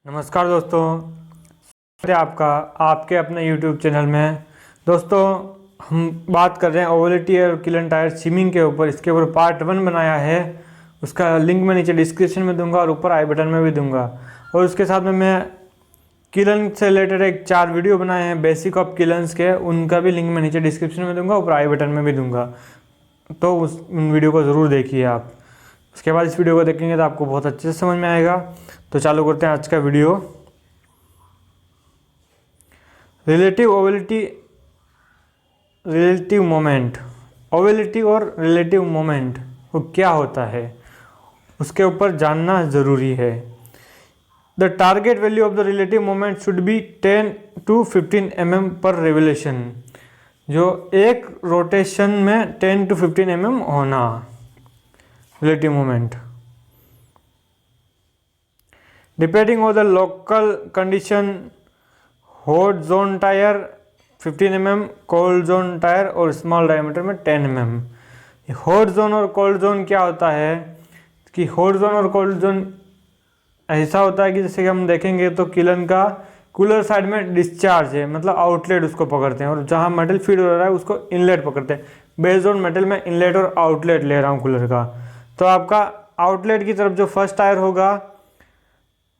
नमस्कार दोस्तों, स्वागत है आपका आपके अपने YouTube चैनल में। दोस्तों, हम बात कर रहे हैं ओवलिटी और किलन टायर स्विमिंग के ऊपर। इसके ऊपर पार्ट 1 बनाया है, उसका लिंक मैं नीचे डिस्क्रिप्शन में दूंगा और ऊपर आई बटन में भी दूंगा। और उसके साथ में मैं किलन से रिलेटेड एक 4 वीडियो बनाए हैं बेसिक ऑफ किलन्स के, उनका भी लिंक मैं नीचे डिस्क्रिप्शन में दूंगा, ऊपर आई बटन में भी दूंगा। तो उन वीडियो को ज़रूर देखिए आप। उसके बाद इस वीडियो को देखेंगे तो आपको बहुत अच्छे से समझ में आएगा। तो चालू करते हैं आज का video. Relative ovality, relative moment. Ovality और रिलेटिव मोमेंट वो क्या होता है, उसके ऊपर जानना ज़रूरी है। The target value of the relative moment should B 10 to 15 mm per revolution. जो एक रोटेशन में 10 to 15 mm होना relative moment. Depending on the local condition, hot zone tyre 15 mm, cold zone tyre और स्मॉल डायमीटर में 10 mm। Hot zone और cold zone क्या होता है कि हॉट जोन और कोल्ड जोन ऐसा होता है कि जैसे कि हम देखेंगे तो किलन का कूलर साइड में डिस्चार्ज है, मतलब आउटलेट उसको पकड़ते हैं, और जहाँ मेटल फीड हो रहा है उसको इनलेट पकड़ते हैं। बेस्ड ऑन मेटल में इनलेट और आउटलेट ले रहा हूँ कूलर का। तो आपका आउटलेट की तरफ जो फर्स्ट टायर होगा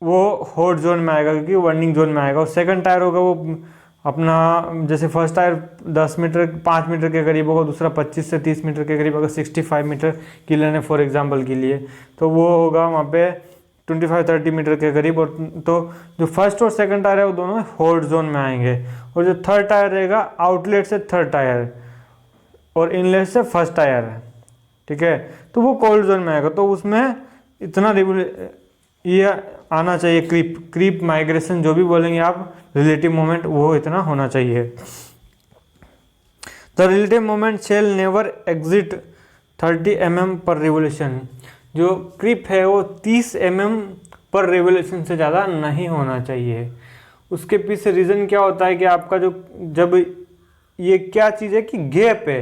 वो हॉट जोन में आएगा, क्योंकि वर्निंग जोन में आएगा। और सेकंड टायर होगा वो अपना, जैसे फर्स्ट टायर 10 मीटर 5 मीटर के करीब होगा, दूसरा 25 से 30 मीटर के करीब होगा, 65 मीटर किलन है फॉर एग्जांपल के लिए, तो वो होगा वहाँ पे 25-30 मीटर के करीब। और तो जो फर्स्ट और सेकंड टायर है वो दोनों हॉट जोन में आएंगे। और जो थर्ड टायर रहेगा आउटलेट से थर्ड टायर और इनलेट से फर्स्ट टायर, ठीक है, तो वो कोल्ड जोन में आएगा। तो उसमें इतना ये आना चाहिए, क्रीप माइग्रेशन जो भी बोलेंगे आप, रिलेटिव मोमेंट वो इतना होना चाहिए। The relative moment shall never exit 30 mm per revolution. जो क्रीप है वो 30 mm पर रिवोल्यूशन से ज़्यादा नहीं होना चाहिए। उसके पीछे रीज़न क्या होता है कि आपका जो जब ये क्या चीज़ है कि गैप है,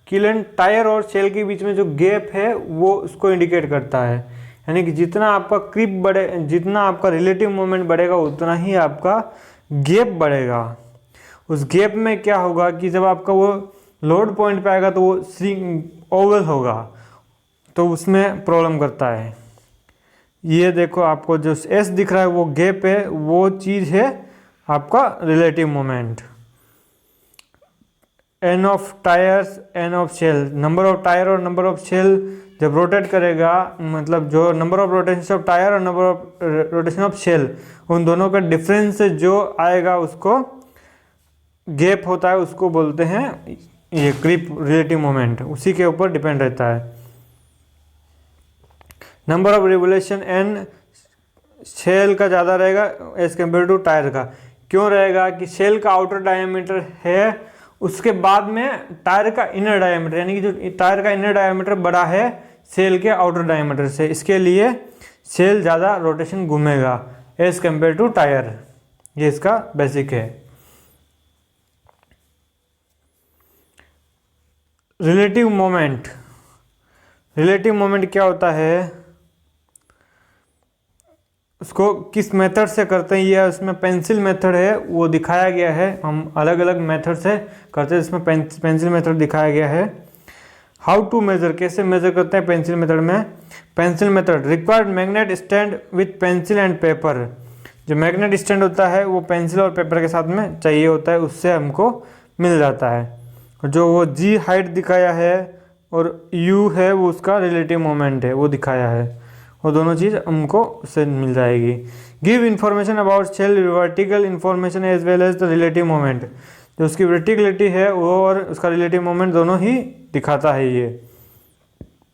किलन टायर और शेल के बीच में जो गैप है वो उसको इंडिकेट करता है। यानी कि जितना आपका क्रीप बढ़े, जितना आपका रिलेटिव मोमेंट बढ़ेगा उतना ही आपका गैप बढ़ेगा। उस गैप में क्या होगा कि जब आपका वो लोड पॉइंट पे आएगा तो वो ओवल होगा, तो उसमें प्रॉब्लम करता है। ये देखो आपको जो एस दिख रहा है वो गैप है, वो चीज़ है आपका relative moment. N of tyres n of shell, number of tyre और नंबर ऑफ शेल जब रोटेट करेगा, मतलब जो number of rotation of tyre और number of rotation of shell, उन दोनों का डिफरेंस जो आएगा उसको गैप होता है, उसको बोलते हैं ये क्रीप रिलेटिव मोमेंट, उसी के ऊपर डिपेंड रहता है। Number of revolution in shell का ज़्यादा रहेगा एज कम्पेयर टू टायर का। क्यों रहेगा कि शेल का आउटर डायमीटर है, उसके बाद में टायर का इनर डायमीटर, यानी कि जो टायर का इनर डायमीटर बड़ा है शेल के आउटर डायमीटर से, इसके लिए शेल ज़्यादा रोटेशन घूमेगा एज कम्पेयर टू टायर। ये इसका बेसिक है। रिलेटिव मोमेंट, रिलेटिव मोमेंट क्या होता है, उसको किस मेथड से करते हैं, ये उसमें पेंसिल मेथड है वो दिखाया गया है। हम अलग अलग मेथड से करते हैं, इसमें पेंसिल मेथड दिखाया गया है। हाउ टू मेजर, कैसे मेजर करते हैं पेंसिल मेथड में। Pencil method required magnet stand with pencil and paper. जो मैग्नेट स्टैंड होता है वो पेंसिल और पेपर के साथ में चाहिए होता है, उससे हमको मिल जाता है। जो वो जी हाइट दिखाया है और यू है वो उसका रिलेटिव मोमेंट है, वो दिखाया है, वो दोनों चीज़ हमको उससे मिल जाएगी। Give information about shell, vertical information as well as the relative moment. जो उसकी वर्टिकलिटी है वो और उसका रिलेटिव मोमेंट दोनों ही दिखाता है ये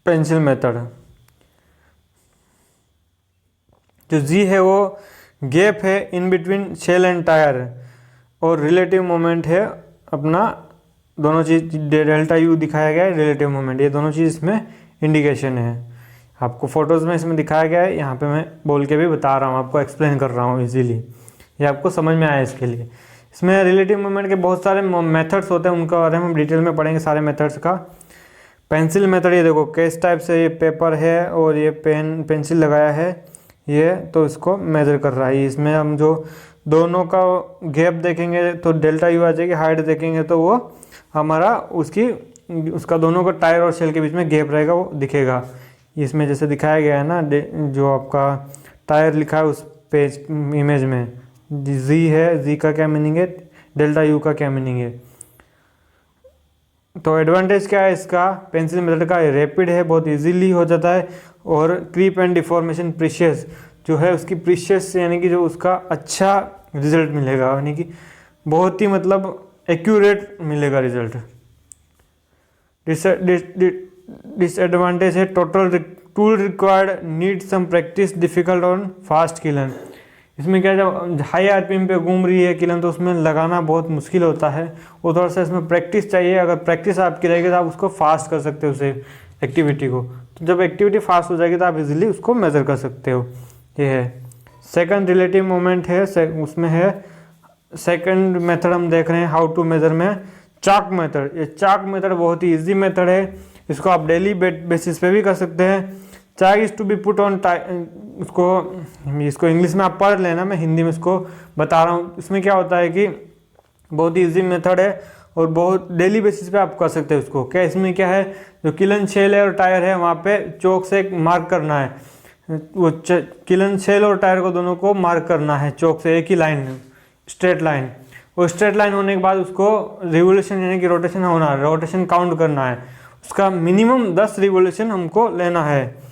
पेंसिल मेथड। जो जी है वो गैप है in between shell and tyre, और रिलेटिव मोमेंट है अपना, दोनों चीज़ डेल्टा यू दिखाया गया है, रिलेटिव मोमेंट, ये दोनों चीज़ इसमें इंडिकेशन है। आपको फोटोज़ में इसमें दिखाया गया है, यहाँ पे मैं बोल के भी बता रहा हूँ, आपको एक्सप्लेन कर रहा हूँ इजीली, ये आपको समझ में आया इसके लिए। इसमें रिलेटिव मूवमेंट के बहुत सारे मेथड्स होते हैं, उनका बारे में हम डिटेल में पढ़ेंगे सारे मेथड्स का। पेंसिल मेथड, ये देखो किस टाइप से ये पेपर है और ये पेंसिल लगाया है, ये तो इसको मेजर कर रहा है। इसमें हम जो दोनों का गैप देखेंगे तो डेल्टा यू आ जाएगी, हाइट देखेंगे तो वो हमारा उसका दोनों का टायर और शेल के बीच में गैप रहेगा वो दिखेगा। इसमें जैसे दिखाया गया है ना, जो आपका टायर लिखा है उस पेज इमेज में जी है, जी का क्या मीनिंग है, डेल्टा यू का क्या मीनिंग है। तो एडवांटेज क्या है इसका, पेंसिल मेथड का, रैपिड है, बहुत इजीली हो जाता है, और क्रीप एंड डिफॉर्मेशन प्रीशियस जो है उसकी प्रीशियस यानी कि जो उसका अच्छा रिजल्ट मिलेगा, यानी कि बहुत ही मतलब एक्यूरेट मिलेगा रिजल्ट। डिसएडवांटेज है total tool required need some practice, difficult on fast kiln. इसमें क्या है, जब हाई आरपीएम पे घूम रही है किलन तो उसमें लगाना बहुत मुश्किल होता है, वो थोड़ा सा इसमें प्रैक्टिस चाहिए। अगर प्रैक्टिस आपकी रहेगी तो आप उसको फास्ट कर सकते हो उसे एक्टिविटी को। तो जब एक्टिविटी फास्ट हो जाएगी तो आप इजीली उसको मेज़र कर सकते हो। ये है सेकंड रिलेटिव मोमेंट है, उसमें है सेकंड मेथड हम देख रहे हैं हाउ टू मेज़र में चाक मेथड। ये चाक मेथड बहुत ही ईजी मेथड है, इसको आप डेली बेसिस पे भी कर सकते हैं। Chalk is to be put on इसको इंग्लिश में आप पढ़ लेना, मैं हिंदी में इसको बता रहा हूँ। इसमें क्या होता है कि बहुत ही ईजी मेथड है और बहुत डेली बेसिस पे आप कर सकते हैं उसको। क्या इसमें क्या है, जो किलन शेल है और टायर है वहाँ पे चौक से एक मार्क करना है, वो किलन शेल और टायर को दोनों को मार्क करना है चौक से, एक ही लाइन, स्ट्रेट लाइन। वो स्ट्रेट लाइन होने के बाद उसको रिवोल्यूशन यानी कि रोटेशन होना है, रोटेशन काउंट करना है, उसका मिनिमम 10 रिवोल्यूशन हमको लेना है।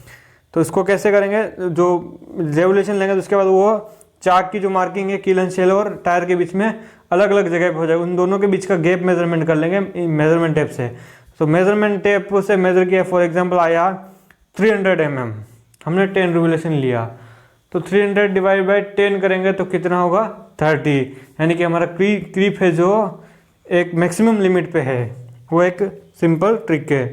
तो इसको कैसे करेंगे, जो रेवोल्यूशन लेंगे तो उसके बाद वो चाक की जो मार्किंग है किलन शेल और टायर के बीच में अलग अलग जगह पे हो जाएगा, उन दोनों के बीच का गैप मेजरमेंट कर लेंगे मेजरमेंट टेप से। तो मेजरमेंट टेप से मेजर किया, फॉर एग्जांपल आया 300 mm, हमने 10 रिवोल्यूशन लिया, तो 300 डिवाइड बाई 10 करेंगे तो कितना होगा 30, यानी कि हमारा क्रीप है जो एक मैक्सिमम लिमिट पे है। वो एक सिंपल ट्रिक है।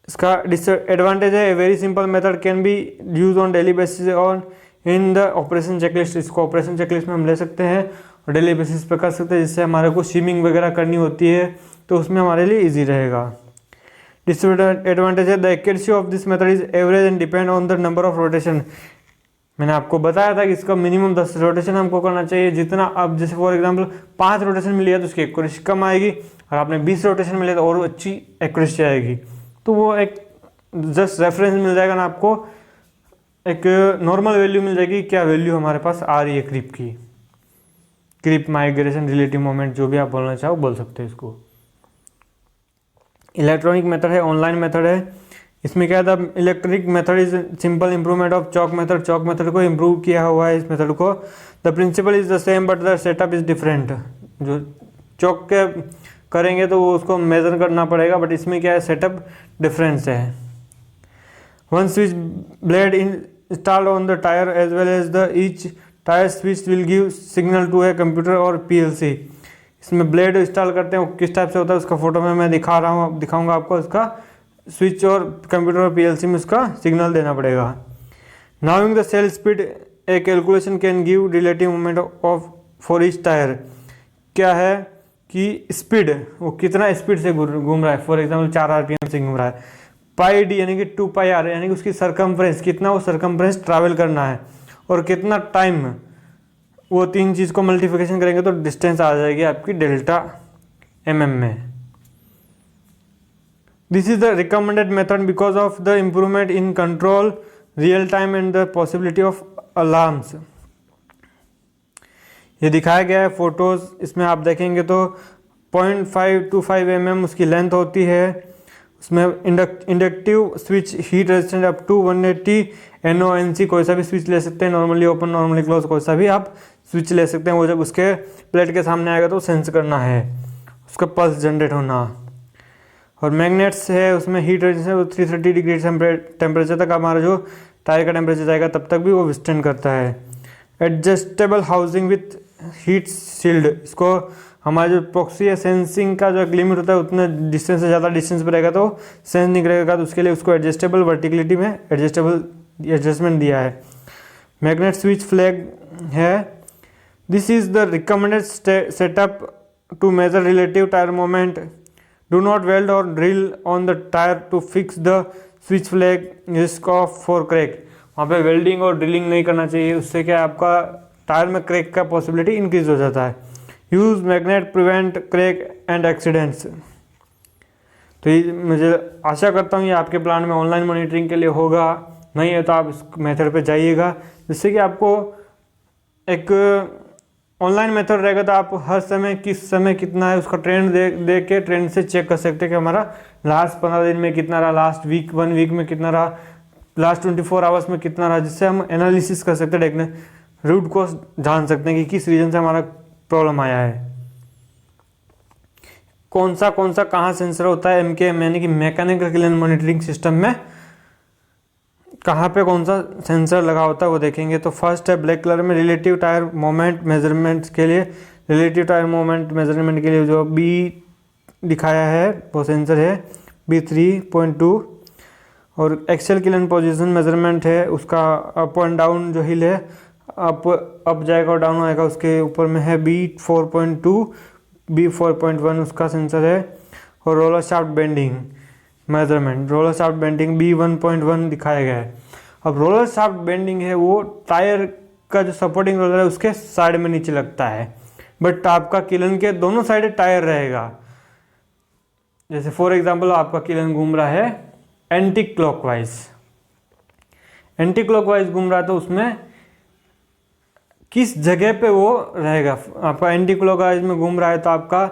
इसका डिसएडवांटेज है, a very simple method can be use on daily basis on in the operation checklist. इसको ऑपरेशन चेकलिस्ट में हम ले सकते हैं और डेली बेसिस पे कर सकते हैं, जिससे हमारे को स्विमिंग वगैरह करनी होती है तो उसमें हमारे लिए इजी रहेगा। डिसएडवांटेज है, the accuracy of this method is average and depend on the number of rotation. मैंने आपको बताया था कि इसका मिनिमम 10 रोटेशन हमको करना चाहिए। जितना अब जैसे फॉर एग्जांपल 5 रोटेशन मिली है तो उसकी एक्यूरेसी कम आएगी, और आपने 20 रोटेशन मिले तो और अच्छी एक्यूरेसी आएगी। तो वो एक जस्ट रेफरेंस मिल जाएगा ना आपको, एक नॉर्मल वैल्यू मिल जाएगी, क्या वैल्यू हमारे पास आ रही है क्रीप की, क्रीप माइग्रेशन रिलेटिव मोमेंट जो भी आप बोलना चाहो बोल सकते हैं इसको। इलेक्ट्रॉनिक मेथड है, ऑनलाइन मेथड है। इसमें क्या था, electric method is simple improvement of chalk method. Chalk method को इम्प्रूव किया हुआ है इस मेथड को। The principle is the same but the setup is different. जो चॉक के करेंगे तो वो उसको मेजर करना पड़ेगा, बट इसमें क्या है सेटअप डिफरेंस है। One switch blade installed on the tyre as well as the each tyre switch will give signal to a computer और पीएलसी। इसमें ब्लेड इंस्टॉल करते हैं वो किस टाइप से होता है उसका फोटो में मैं दिखा रहा हूँ, दिखाऊंगा आपको। इसका स्विच और कंप्यूटर और पीएलसी में उसका सिग्नल देना पड़ेगा। Knowing the shell speed a calculation can give relative moment of for each tyre. क्या है कि स्पीड, वो कितना स्पीड से घूम रहा है, फॉर एग्जांपल 4 आरपीएम से घूम रहा है। पाई डी यानी कि 2πr यानी कि उसकी सरकमफ्रेंस, कितना वो सरकमफ्रेंस ट्रैवल करना है, और कितना टाइम, वो 3 चीज़ को मल्टीप्लिकेशन करेंगे तो डिस्टेंस आ जाएगी आपकी डेल्टा mm में। This is the recommended method because of the improvement in control, real time and the possibility of alarms. ये दिखाया गया है फोटोज, इसमें आप देखेंगे तो 0.525 mm उसकी लेंथ होती है। उसमें inductive switch heat resistant up to 180 NONC, कोई सा भी स्विच ले सकते हैं, नॉर्मली ओपन नॉर्मली क्लोज कोई सा भी आप स्विच ले सकते हैं। वो जब उसके प्लेट के सामने आएगा तो सेंस करना है, उसका पल्स जनरेट होना। और मैग्नेट्स है, उसमें हीट रेजिस्टेंस 330 डिग्री टेम्परेचर तक हमारा जो टायर का टेम्परेचर जाएगा तब तक भी वो विस्टैंड करता है। Adjustable housing with heat shield, इसको हमारा जो प्रॉक्सी है सेंसिंग का जो एक लिमिट होता है उतने डिस्टेंस से ज़्यादा डिस्टेंस पर रहेगा तो सेंस नहीं करेगा, तो उसके लिए उसको एडजस्टेबल वर्टिकलिटी में एडजस्टमेंट दिया है। मैग्नेट स्विच फ्लैग है, this is the recommended setup to measure relative tyre moment. Do not weld or drill on the tyre to fix the switch flag, risk of for crack. वहाँ पे welding और drilling नहीं करना चाहिए, उससे क्या आपका टायर में क्रैक का पॉसिबिलिटी इंक्रीज हो जाता है। Use magnet prevent crack and accidents. तो ये मुझे आशा करता हूँ ये आपके प्लान में ऑनलाइन मॉनिटरिंग के लिए होगा, नहीं है तो आप इस मेथड पे जाइएगा, जिससे कि आपको एक ऑनलाइन मेथड रहेगा तो आप हर समय किस समय कितना है उसका ट्रेंड देख के ट्रेंड से चेक कर सकते हैं कि हमारा लास्ट 15 दिन में कितना रहा, लास्ट वीक 1 वीक में कितना रहा, लास्ट 24 आवर्स में कितना रहा, जिससे हम एनालिसिस कर सकते हैं, रूट कॉज जान सकते हैं कि किस रीजन से हमारा प्रॉब्लम आया है। कौन सा कहाँ सेंसर होता है एमकेएम यानी कि मैकेनिकल क्लीन मॉनिटरिंग सिस्टम में कहाँ पे कौन सा सेंसर लगा होता है वो देखेंगे। तो फर्स्ट है ब्लैक कलर में रिलेटिव टायर मोमेंट मेजरमेंट के लिए, रिलेटिव टायर मोमेंट मेजरमेंट के लिए जो बी दिखाया है वो सेंसर है B3.2, और एक्सेल क्लीन पोजीशन मेजरमेंट है उसका अप एंड डाउन जो हिल है अप जाएगा और डाउन आएगा, उसके ऊपर में है B4.2, B4.1 उसका सेंसर है, और roller shaft bending measurement, roller shaft bending B1.1 दिखाया गया है। अब रोलर शाफ्ट बेंडिंग है वो टायर का जो सपोर्टिंग रोलर है उसके साइड में नीचे लगता है, बट आपका किलन के दोनों साइड टायर रहेगा। जैसे फॉर एग्जांपल आपका किलन घूम रहा है एंटी क्लॉकवाइज घूम रहा है, तो उसमें किस जगह पे वो रहेगा, आपका एंटी क्लॉकवाइज में घूम रहा है तो आपका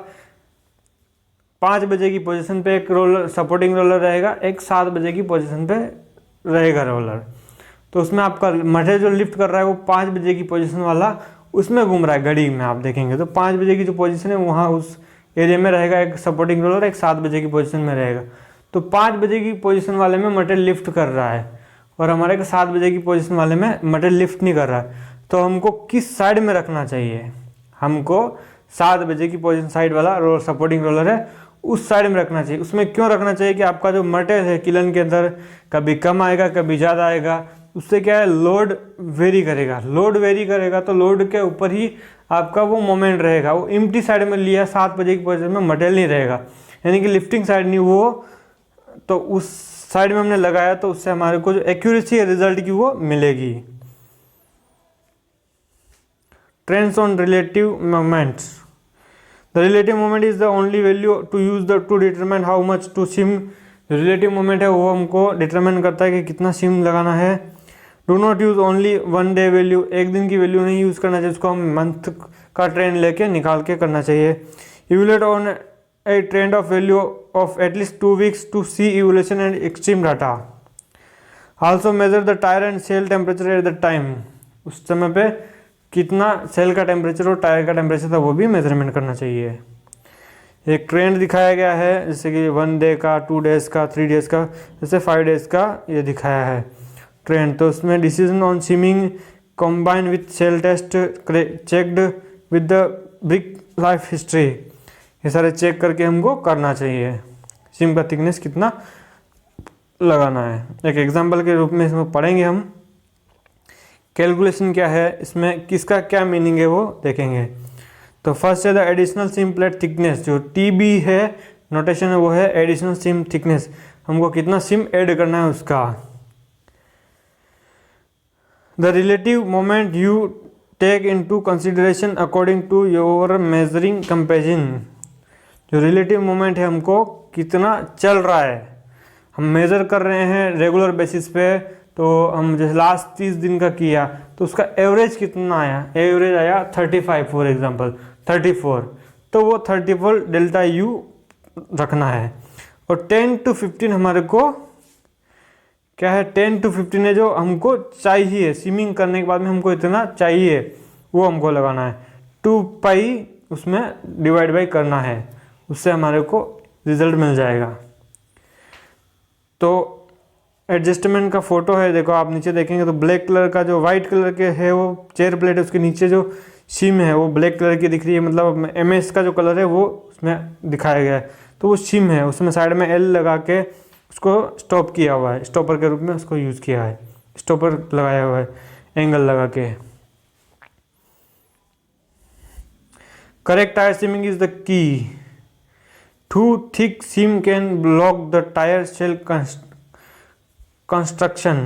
5 बजे की पोजीशन पे एक रोलर सपोर्टिंग रोलर रहेगा, एक 7 बजे की पोजीशन पे रहेगा रोलर। तो उसमें आपका मटेरियल जो लिफ्ट कर रहा है वो 5 बजे की पोजीशन वाला उसमें घूम रहा है, घड़ी में आप देखेंगे तो 5 बजे की जो पोजीशन है वहाँ उस एरिया में रहेगा एक सपोर्टिंग रोलर, एक 7 बजे की पोजीशन में रहेगा। तो 5 बजे की पोजीशन वाले में मटेरियल लिफ्ट कर रहा है और हमारे 7 बजे की पोजीशन वाले में मटेरियल लिफ्ट नहीं कर रहा है, तो हमको किस साइड में रखना चाहिए, हमको 7 बजे की पोजीशन साइड वाला रोलर सपोर्टिंग रोलर है उस साइड में रखना चाहिए। उसमें क्यों रखना चाहिए कि आपका जो मटेरियल है किलन के अंदर कभी कम आएगा कभी ज़्यादा आएगा, उससे क्या है लोड वेरी करेगा, तो लोड के ऊपर ही आपका वो मोमेंट रहेगा। वो एम्प्टी साइड में लिया 7 बजे की पोजीशन में मटेरियल नहीं रहेगा, यानी कि लिफ्टिंग साइड नहीं वो, तो उस साइड में हमने लगाया तो उससे हमारे को जो एक्यूरेसी है रिजल्ट की वो मिलेगी। Trends on relative moments. The relative moment is the only value to use to determine how much to sim। जो रिलेटिव मोमेंट है वो हमको डिटरमाइन करता है कि कितना सिम लगाना है। Do not use only 1 day value, एक दिन की वैल्यू नहीं यूज़ करना चाहिए, उसको हम मंथ का ट्रेंड लेके निकाल के करना चाहिए। Evaluate on a trend of value of at least 2 weeks to see evolution and extreme data. Also measure the tyre and shell temperature at the time, उस समय पे कितना सेल का टेम्परेचर और टायर का टेम्परेचर था वो भी मेजरमेंट करना चाहिए। एक ट्रेंड दिखाया गया है जैसे कि 1 डे का, 2 डेज का, 3 डेज का, जैसे 5 डेज का ये दिखाया है ट्रेंड। तो उसमें decision on seaming combine with shell test checked with the brick life history, ये सारे चेक करके हमको करना चाहिए सिम का थिकनेस कितना लगाना है। एक एग्जाम्पल के रूप में इसमें पढ़ेंगे हम कैलकुलेशन क्या है, इसमें किसका क्या मीनिंग है वो देखेंगे। तो फर्स्ट है the additional SIM plate thickness, जो TB है नोटेशन है वो है एडिशनल सिम थिकनेस, हमको कितना सिम ऐड करना है उसका। The relative moment you take into consideration according to your measuring comparison, जो रिलेटिव मोमेंट है हमको कितना चल रहा है, हम मेज़र कर रहे हैं रेगुलर बेसिस पे, तो हम जैसे लास्ट 30 दिन का किया तो उसका एवरेज कितना आया, एवरेज आया 35 फॉर एग्जांपल 34, तो वो 34 डेल्टा U रखना है। और 10 to 15 हमारे को क्या है, 10 to 15 है जो हमको चाहिए स्विमिंग करने के बाद में हमको इतना चाहिए वो हमको लगाना है। 2 पाई उसमें डिवाइड बाई करना है, उससे हमारे को रिजल्ट मिल जाएगा। तो एडजस्टमेंट का फोटो है, देखो आप नीचे देखेंगे तो ब्लैक कलर का जो वाइट कलर के है वो चेयर प्लेट है, उसके नीचे जो सिम है वो ब्लैक कलर की दिख रही है, मतलब MS का जो कलर है वो उसमें दिखाया गया है, तो वो सिम है, उसमें साइड में L लगा के उसको स्टॉप किया हुआ है, स्टॉपर के रूप में उसको यूज़ किया है, स्टॉपर लगाया हुआ है एंगल लगा के। Correct tyre shimming is the key. Too thick shim can block the tyre shell construction.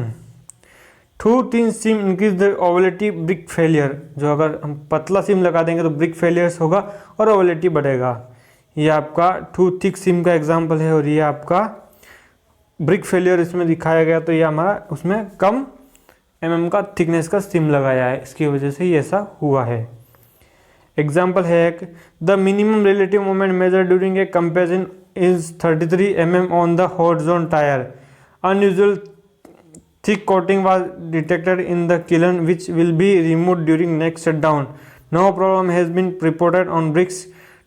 Too thin shim increase the ovality brick failure, जो अगर हम पतला सीम लगा देंगे तो ब्रिक फेलियर्स होगा और ओवेलिटी बढ़ेगा। ये आपका टू थिक सीम का एग्जांपल है और ये आपका ब्रिक फेलियर इसमें दिखाया गया, तो ये हमारा उसमें कम mm का थिकनेस का सीम लगाया है, इसकी वजह से ये ऐसा हुआ है। एग्जाम्पल है एक, the minimum relative moment measure during a comparison is 33 mm on the hot zone tyre, unusual thick coating was detected in the kiln which will be removed during next shutdown. No problem has been reported on bricks.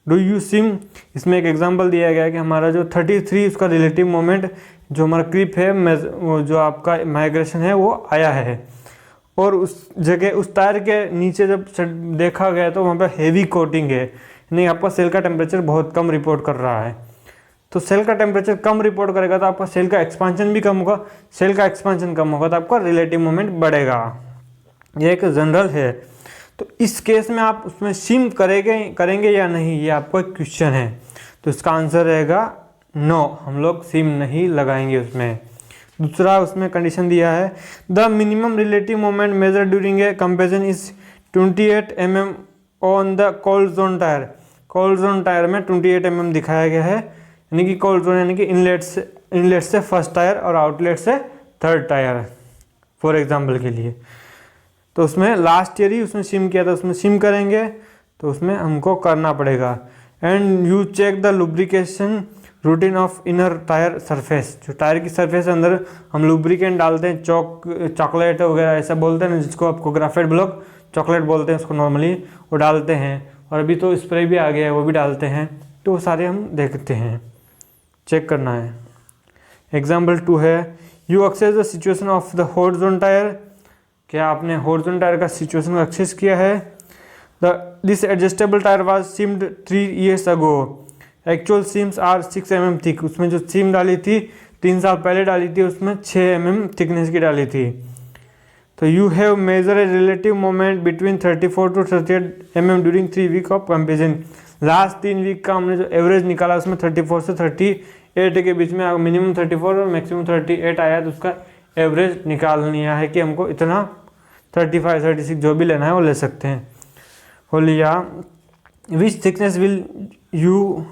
Do you seem, इसमें एक example दिया गया है कि हमारा जो 33 उसका relative moment जो हमारा क्रीप है, वो जो आपका माइग्रेशन है वो आया है, और उस जगह उस टायर के नीचे जब देखा गया तो वहाँ पर हेवी कोटिंग है, यानी आपका सेल का टेम्परेचर बहुत कम रिपोर्ट कर रहा है। तो सेल का टेम्परेचर कम रिपोर्ट करेगा तो आपका सेल का एक्सपांशन भी कम होगा, सेल का एक्सपांशन कम होगा तो आपका रिलेटिव मोमेंट बढ़ेगा। ये एक जनरल है। तो इस केस में आप उसमें सीम करेंगे या नहीं, ये आपको एक क्वेश्चन है, तो इसका आंसर रहेगा नो, हम लोग सीम नहीं लगाएंगे उसमें। दूसरा उसमें कंडीशन दिया है, the minimum relative moment measure during a comparison is 28 mm on the cold zone tyre. Cold zone tyre में 28 mm दिखाया गया है, यानी कि कोल्ड जोन यानी कि इनलेट से फर्स्ट टायर और आउटलेट से थर्ड टायर, फॉर एग्जांपल के लिए। तो उसमें लास्ट ईयर ही उसमें सिम किया था, उसमें सिम करेंगे तो उसमें हमको करना पड़ेगा। And you check the lubrication routine of inner tyre surface, जो टायर की सरफेस अंदर हम लुब्रिकेंट डालते हैं, चॉकलेट वगैरह ऐसा बोलते हैं ना, जिसको आपको ग्राफाइट ब्लॉक चॉकलेट बोलते हैं उसको नॉर्मली, वो डालते हैं, और अभी तो स्प्रे भी आ गया है वो भी डालते हैं, तो वो सारे हम देखते हैं, चेक करना है। एग्जाम्पल 2 है, you access the situation of the hot zone tyre, क्या आपने हॉट जोन टायर का सिचुएशन को एक्सेस किया है। This adjustable tyre was seamed 3 years ago, actual seams are 6 mm thick, उसमें जो सीम डाली थी 3 साल पहले डाली थी उसमें 6 mm थिकनेस की डाली थी। तो you have measure a relative moment between 34 to 38 mm during 3 week of comparison. Last 3 week का हमने जो एवरेज निकाला उसमें 34 से 38 के बीच में, मिनिमम 34 और मैक्सिमम 38 आया, तो उसका एवरेज निकाल लिया है कि हमको इतना 35 36 जो भी लेना है वो ले सकते हैं। हो लिया, which thickness will you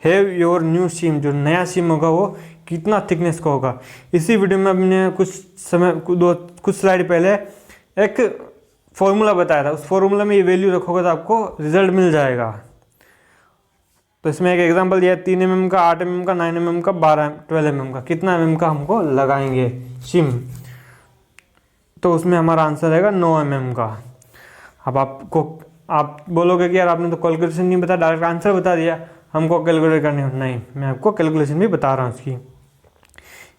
have your new shim, जो नया सिम होगा वो कितना थिकनेस का होगा। इसी वीडियो में हमने कुछ स्लाइड पहले एक फॉर्मूला बताया था, उस फॉर्मूला में ये वैल्यू रखोगे तो आपको रिजल्ट मिल जाएगा। तो इसमें एक एग्जांपल दिया है 3 mm का, 8 mm का, 9 mm का, 12 mm का, कितना mm का हमको लगाएंगे सिम, तो उसमें हमारा आंसर रहेगा 9 mm का। अब आप बोलोगे कि यार आपने तो कैलकुलेशन नहीं बताया, डायरेक्ट आंसर बता दिया, हमको कैलकुलेट करनी हो, नहीं, मैं आपको कैलकुलेशन भी बता रहा हूँ इसकी।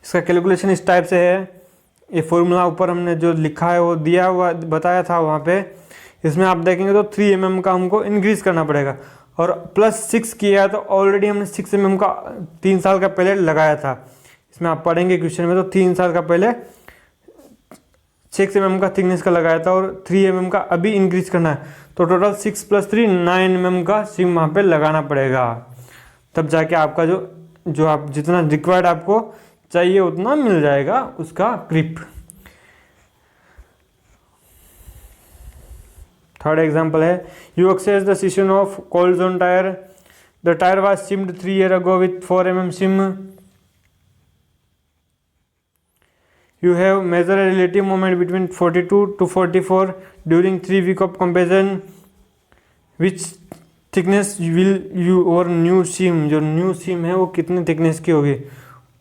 इसका कैलकुलेशन इस टाइप से है, ये फॉर्मूला ऊपर हमने जो लिखा है वो दिया हुआ बताया था वहाँ पे, इसमें आप देखेंगे तो 3 mm का हमको इंक्रीज़ करना पड़ेगा, और +6 किया तो ऑलरेडी हमने 6 mm का 3 साल का पहले लगाया था। इसमें आप पढ़ेंगे क्वेश्चन में, तो 3 साल का पहले 6 mm का थिकनेस का लगाया था और 3 mm का अभी इंक्रीज़ करना है, तो टोटल 6 + 3 9 mm का सिम वहाँ पे लगाना पड़ेगा, तब जाके आपका जो आप जितना रिक्वायर्ड आपको चाहिए उतना मिल जाएगा उसका ग्रिप। थर्ड एग्जांपल है, you access the situation of cold zone tyre, the tyre was seamed 3 years ago with 4 mm seam, you have measured a relative moment between 42 to 44 during 3 week of comparison, which thickness will your new seam, जो new सीम है वो कितने thickness की होगी,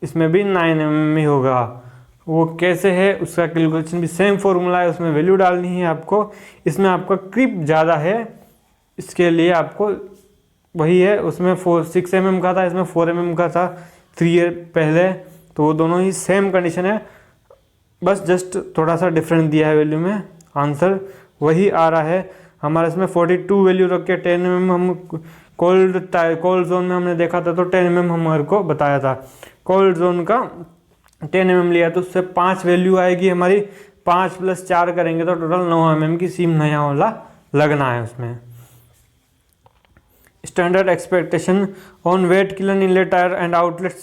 इसमें भी 9 mm में होगा। वो कैसे है उसका कैलकुलेशन भी सेम फॉर्मूला है, उसमें वैल्यू डालनी है आपको। इसमें आपका क्रिप ज़्यादा है, इसके लिए आपको वही है, उसमें 6 mm का था, इसमें 4 mm का था 3 year पहले, तो वो दोनों ही सेम कंडीशन है, बस जस्ट थोड़ा सा डिफरेंस दिया है वैल्यू में, आंसर वही आ रहा है हमारा। इसमें 42 वैल्यू रख के 10 mm हम कोल्ड जोन में हमने देखा था, तो 10 mm हमारे को बताया था, कोल्ड जोन का 10 mm लिया, तो उससे 5 वैल्यू आएगी हमारी, 5 + 4 करेंगे तो टोटल 9 mm की सिम नया वाला लगना है उसमें। Standard expectation on wet kiln inlet tyre and outlet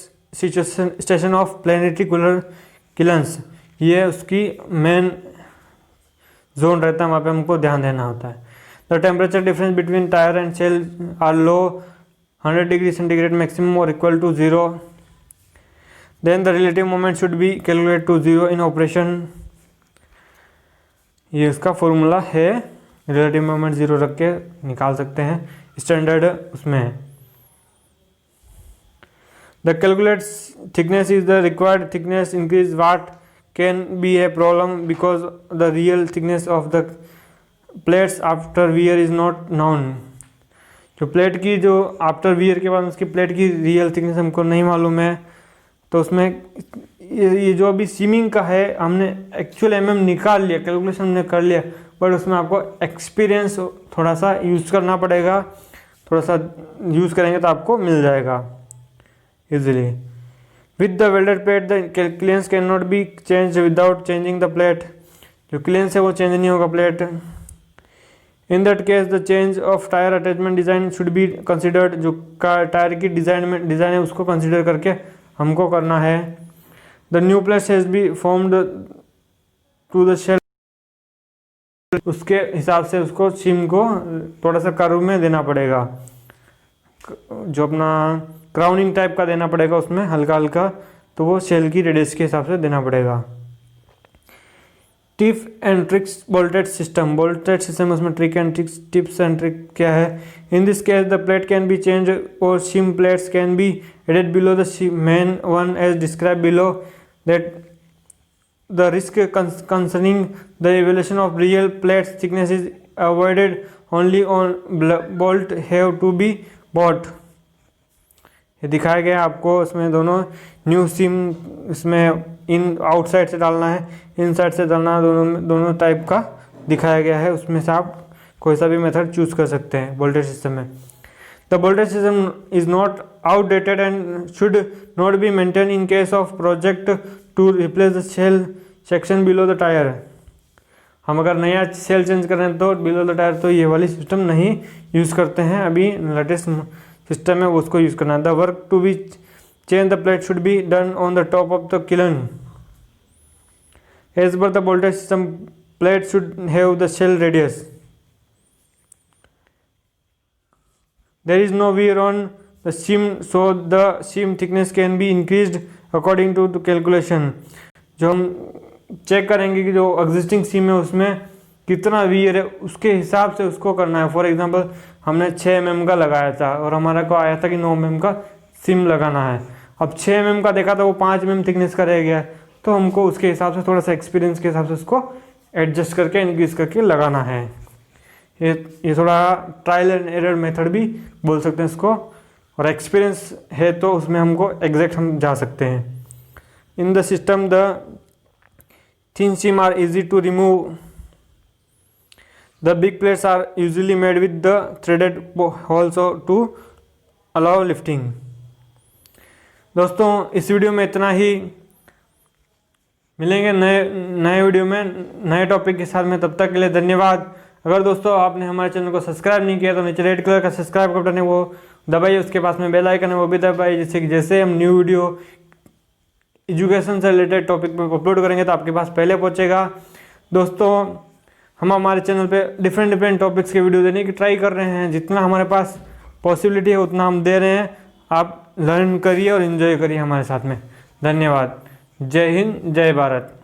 station of planetary cooler kilns, ये उसकी मेन जोन रहता है, वहाँ पे हमको ध्यान देना होता है। The temperature difference between tyre and shell are low 100 degree centigrade maximum और equal to 0, then the relative moment should be calculate to 0 in operation. ये इसका फॉर्मूला है, रिलेटिव मोमेंट 0 रख के निकाल सकते हैं, स्टैंडर्ड उसमें है। The calculate thickness is the required thickness increase what can be a problem because the real thickness of the plates after wear is not known. जो प्लेट की जो आफ्टर वियर के बाद उसकी प्लेट की रियल थिकनेस हमको नहीं मालूम है, तो उसमें ये जो अभी सीमिंग का है हमने एक्चुअल निकाल लिया, कैलकुलेशन हमने कर लिया, बट उसमें आपको एक्सपीरियंस थोड़ा सा यूज़ करना पड़ेगा, थोड़ा सा यूज़ करेंगे तो आपको मिल जाएगा easily. With the welded plate the clearance can not be change without changing the plate. जो क्लियरेंस है वो चेंज नहीं होगा plate. In that case the change of tyre attachment design should be considered. जो टायर की design है उसको consider करके हमको करना है। The new plate has be formed to the shell, उसके हिसाब से उसको सीम को थोड़ा सा कर्व में देना पड़ेगा, जो अपना क्राउनिंग टाइप का देना पड़ेगा उसमें हल्का हल्का, तो वो शेल की रेडियस के हिसाब से देना पड़ेगा। Tip and tricks bolted system उसमें trick and tricks, tips and trick क्या है। In this case the plate can be change और seam plates can be added below the main one as describe below. That the risk concerning the evaluation of real plates thickness is avoided only on bolt have to be bought। ये दिखाया गया आपको, इसमें दोनों new SIM इसमें in outside से डालना है, इन साइड से डालना है, दोनों टाइप का दिखाया गया है। उसमें से आप कोई सा भी मेथड चूज कर सकते हैं वोल्टेज सिस्टम में। The voltage system is not outdated and should not be maintain in case of project to replace the shell section below the tyre. हम अगर नया सेल चेंज कर रहे हैं तो बिलो द टायर तो ये वाली सिस्टम नहीं यूज़ करते हैं, अभी लेटेस्ट सिस्टम है उसको यूज़ करना है। The work to be change the plate should be done on the top of the kiln as per the voltage system plate should have the shell radius. There is no wear on the seam so the seam thickness can be increased according to the calculation. जो हम check करेंगे कि जो existing सीम है उसमें कितना wear है उसके हिसाब से उसको करना है। फॉर एग्जांपल हमने 6 mm का लगाया था और हमारा को आया था कि 9 mm का सिम लगाना है। अब 6 mm का देखा था वो 5 mm थिकनेस का रह गया, तो हमको उसके हिसाब से थोड़ा सा एक्सपीरियंस के हिसाब से उसको एडजस्ट करके इंक्रीज करके लगाना है। ये थोड़ा ट्रायल एंड एरर मेथड भी बोल सकते हैं इसको, और एक्सपीरियंस है तो उसमें हमको एग्जैक्ट हम जा सकते हैं। In the system, the thin seam are easy to remove. The big plates are usually made with the threaded holes to allow lifting. दोस्तों इस वीडियो में इतना ही, मिलेंगे नए वीडियो में नए टॉपिक के साथ में। तब तक के लिए धन्यवाद। अगर दोस्तों आपने हमारे चैनल को सब्सक्राइब नहीं किया तो नीचे रेड कलर का सब्सक्राइब का बटन है वो दबाइए, उसके पास में बेल आइकन है वो भी दबाइए, जिससे कि जैसे हम न्यू वीडियो एजुकेशन से रिलेटेड टॉपिक में अपलोड करेंगे तो आपके पास पहले पहुंचेगा। दोस्तों हम हमारे चैनल पे डिफरेंट टॉपिक्स के वीडियो देने की ट्राई कर रहे हैं, जितना हमारे पास पॉसिबिलिटी है उतना हम दे रहे हैं। आप लर्न करिए और इन्जॉय करिए हमारे साथ में। धन्यवाद। जय हिंद, जय भारत।